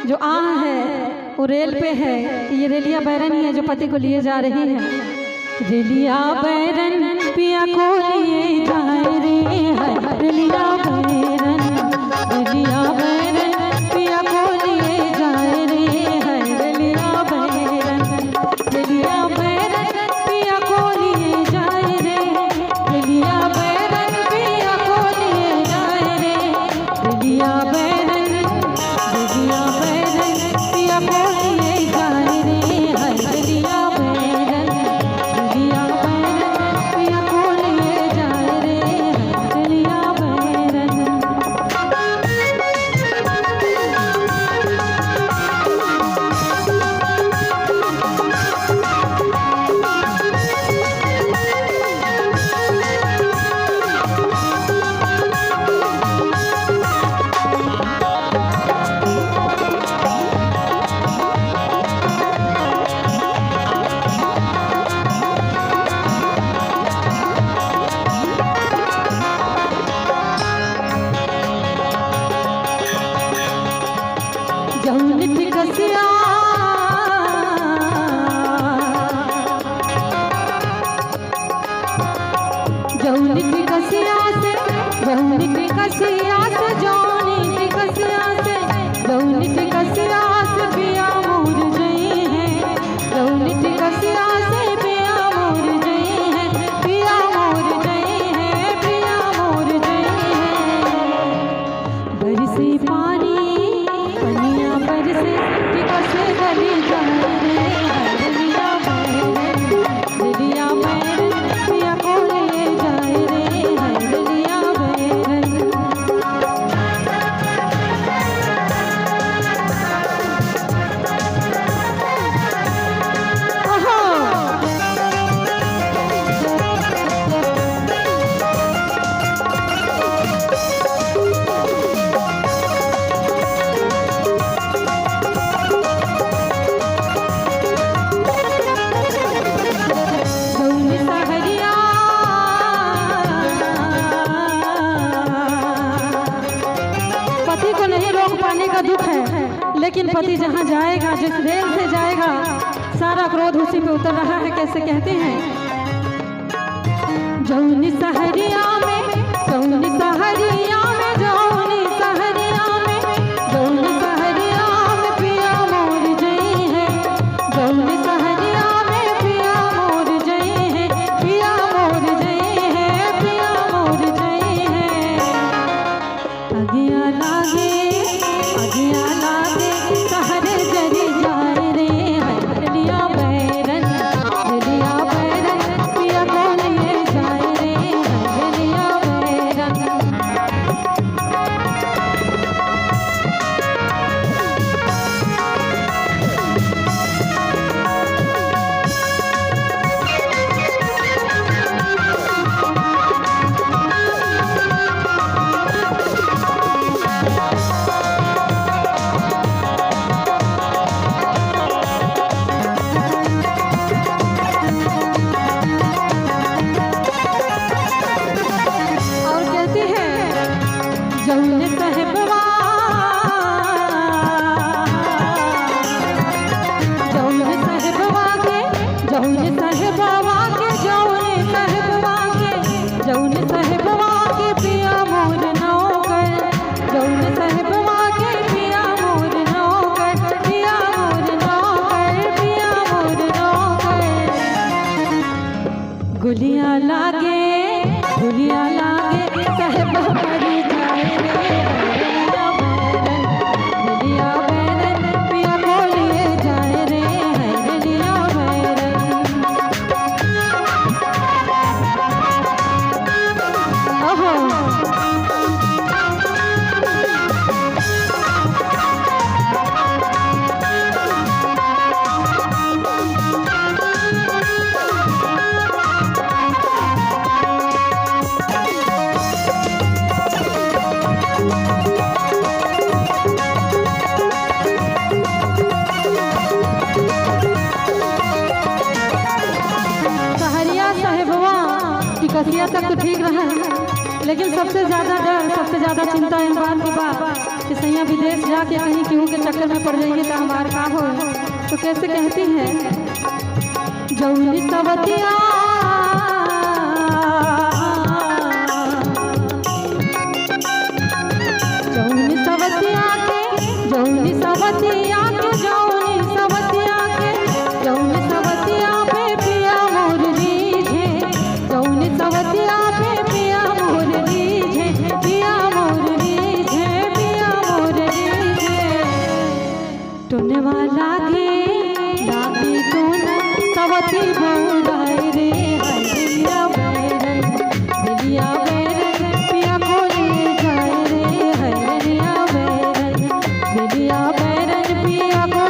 जो है वो रेल पे है। ये रेलिया बैरन ही है जो पति को लिए जा रही है। रेलिया बैरन पिया को लिए जाए रे है। रेलिया बैरन, रेलिया बैरन पिया को लिए जाए रे है। रेलिया बैरन, रेलिया बैरन पिया को लिए जाए रे। रेलिया बैरन पिया को लिए जाए रे। रेलिया बैरन, रेलिया बैरन पिया को लिए जाए रे है। रेलिया बैरन, रेलिया बैरन पिया को लिए जाए रे है। रेलिया बैरन। जौन टिकसिया जौन टिकसिया से, जौन टिकसिया से, जौन टिकसिया से, जौन टिकसिया से पिया मोर जई है। जौन टिकसिया से पिया मोर जई है। पिया मोर जई है, पिया मोर जई है। बरसे पानी पनिया बरसे टिकस गली जाए रे है। रेलिया बैरन, रेलिया बैरन पिया को लिए जाए रे है। रेलिया बैरन। पति को नहीं रोक पाने का दुख है, लेकिन पति जहाँ जाएगा, जिस रेल से जाएगा, सारा क्रोध उसी पे उतर रहा है। कैसे कहते हैं? जौनी सहरिया में, जौनी सहरिया में, जौनी सहरिया में, जौनी सहरिया में पिया मोर जई है। जौनी सहरिया में पिया मोर जई है। पिया मोर जई है, पिया मोर जई है। अगिया लागे, अगिया लागे सहरे जरी जाए रे है। रेलिया बैरन, रेलिया बैरन पिया को लिए जाए रे है। रेलिया बैरन। और कहती है जौन साहिबवा, जौन साहिबवा के, जौन साहिबवा के, जौन साहिबवा के, जौन साहिबवा के पिया मोर नौकर। जौन साहिबवा के पिया मोर नौकर। पिया मोर नौकर, पिया मोर नौकर। गुलिया लागे, गुलिया लागे साहिब मरी जाए रे। रेलिया बैरन, रेलिया बैरन पिया को लिए जाए रे है। रेलिया बैरन। ओहो टिकसिया तक तो ठीक रहा, लेकिन सबसे ज़्यादा डर, सबसे ज़्यादा चिंता इन बात की बात कि सैया विदेश जाके कहीं केहू के चक्कर में पड़ जाइए तो हमार का हो। तो कैसे कहती है, जौनी सवतिया जौनी सवतिया के जौनी सवतिया के जौनी सवतिया के जौनी सवतिया पे पिया मोर रीझे, जौनी सवतिया पे पिया मोर रीझे, पिया मोर रीझे, पिया मोर रीझे। टोने वाला के लागी टोन सवती बौराई रे, हरिया बैरन दिलिया बैरन पिया को ले जाए रे, हरिया बैरन दिलिया बैरन पिया को